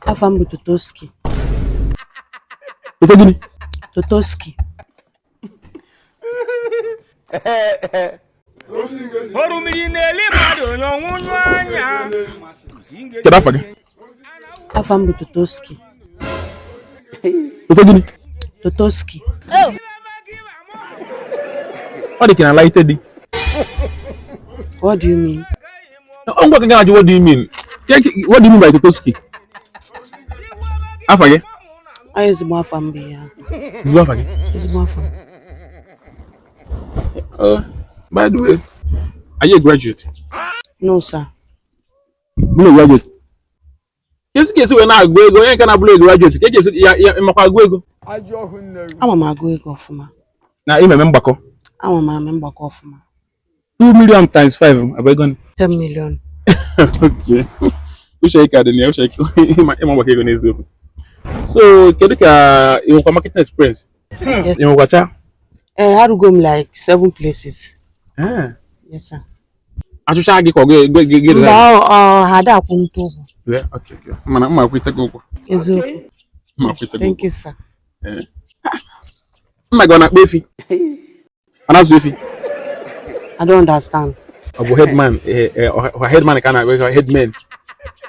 Afam bụ Totoski. Ito gini? Totoski. Kedu afa gị? Afam bụ Totoski. Ito gini? Totoski. Ọ dị ka na light dị. What do you mean? Ngwa ka gị what do you mean? What do you mean by Totoski? Afa gị? Ay, ezigbo afam bụ ya. Ezigbo afa gị? Ezigbo afam. By the way, are you a graduate? No, sir. Bụrụ graduate. Kesi wee na-agụ ego, onye nke na-abụrụ graduate, ka esi ya makwa agụ ego. Ama m agụ ego ọfụma. Na imeme mgbakọ. Ama m ame mgbakọ ọfụma. 2 million times 5 abụ ego. 10 million. Okay. Uche ike adị na uche ike ịma mgbakọ ego n'eziokwu. So, kedu ka ịnwekwa marketing experience? Yes. Ịnwekwacha? Arugo m like 7 places. Yes, sir. Achụcha gị ka ọ gị Mba ha ada akwụ ntụ ụgwọ. Yeah, okay. Mana mma akwụite gị ụgwọ. Eziokwu. Mma akwụite gị. Thank you, sir. Mma gị ọ na-akpa efi? Ọ na-azụ efi? I don't understand. Ọ bụ headman, headman ka na-akpa headman.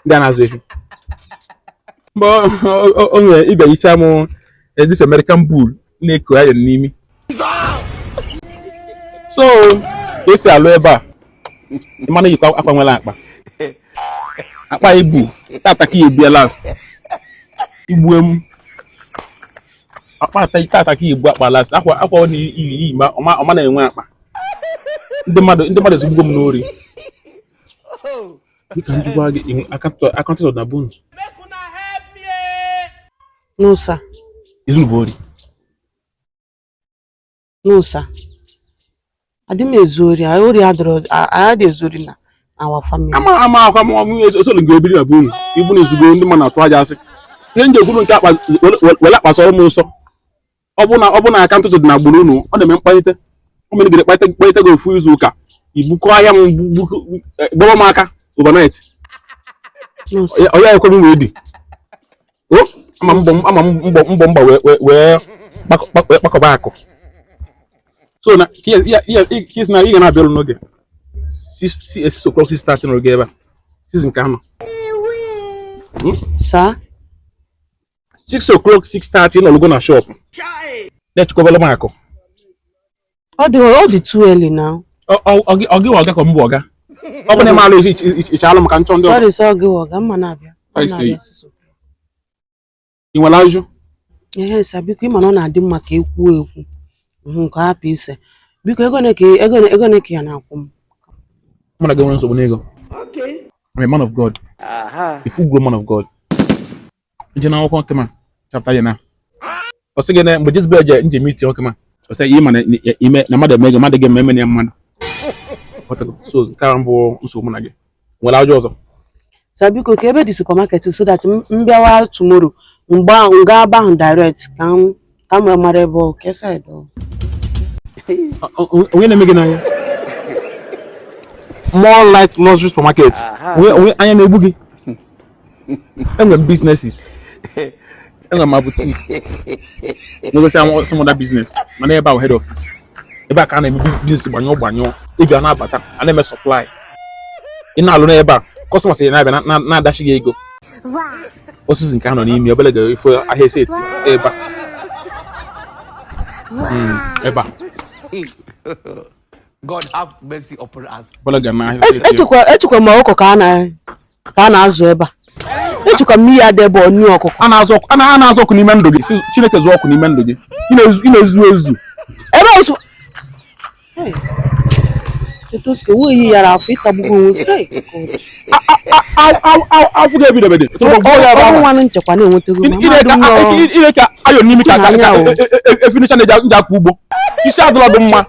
Ndị a na-azụ efi. Mgbe o nwere ịbịa hichaa m this American bull na-eko ya n'imi. So, esi alụ ebe a. Ịmana yikwa akpa nwere akpa. Akpa ibu, tata ka ibia last. Igbue m. Akpa tata ka ibu akpa last. Akwa ọ na-iyi ma ọma na-enwe akpa. Ndị mmadụ ezigbo m n'ori. Dịka njikwa gị akantụ na bunu. No, sir. Izunu bụ ori. No, sir. Adị m ezu ori. Ori adị ezu ori na our family. Ama akwa m esolu gị obiri na bunu. Ibu na ezugbo ndị mmadụ na-atụ aja asị. Ihe nje kwuru nke akpa wele akpa sọrọ m nsọ. Ọ bụ na akantụ dị na agbụrụ unu, ọ na-eme mkpalite. O mere gị kpalite gị ofu izu ụka. Ibukọ ahịa m gbọrọ m aka overnight. No, sir. Ọ ya ekwe m wee dị. Ama mbọ wee kpakọba akụ. So na kis na ị ga na-abịa ọrụ n'oge 6 o'clock 6:30 n'oge ebe a season ka anọ. Sir? 6 o'clock 6:30 n'ọlụgo na shop. Na-echekọbala m akụ. Ọ dị too early now. Ọ gị ọga ka mbụ ọga. Ọ bụ na ị maara ịchala m ka nchọ ndị ọzọ. Sorry, sir, gị ọga mma na-abịa. Ị nwere ajụ? Ehe, sir, biko ịma na ọ na-adị mma ka ekwuo ekwu. Nke hapụ ise. Biko ego ne ka ya na-akwụ m. Mụ na gị nwere nsogbu n'ego. I'm a man of God. A full grown man of God. Nje na akwụkwọ nkema chapter ya na. Ọ sị gị na mgbe Jezebel je nje meet ya nkema. Ọ sị ihe ma na mmadụ emege mmadụ ga-eme na mmadụ. So ka mbụ nsogbu na gị. Nwere ajụ ọzọ? Sir, biko ka ebe dị supermarket so that m bịawa tomorrow nga aba ahụ direct ka m mara ebe ọ ka side ọ. Onye na-eme gị n'anya? More like luxury supermarket. Onye anya na-egbu gị? Enwere businesses. Enwere ma boutique. Negosi some other business. Mana ebe ahụ head office. Ebe a ka a na-eme business gbanyụọ. Ebe a na-abata, a na-eme supply. Ị na-alụ n'ebe a, customers na-abịa na-adachi gị ego. Osisi nke a nọ n'ime obele ga-efu ahịa ese eti ebe a. Ebe a. God have mercy upon us. Echekwa m ọkụkọ ka a na-azụ ebe a. Echekwa m ihe adị ebe ọ nụ ọkụkọ. A na-azụ ọkụ n'ime ndụ gị. Chineke zụọ ọkụ n'ime ndụ gị. Ị na-ezu ezu. Ebe ọsụ. Totoski wuyi yara afọ ịtagbugo onwe gị. Afụ ga-ebidebede. Ọ nwanụ nchekwa na-enwetago m. Ire ka ayọ n'imi ka efinicha na-eji akwa ugbo. Isi adịla bụ mma.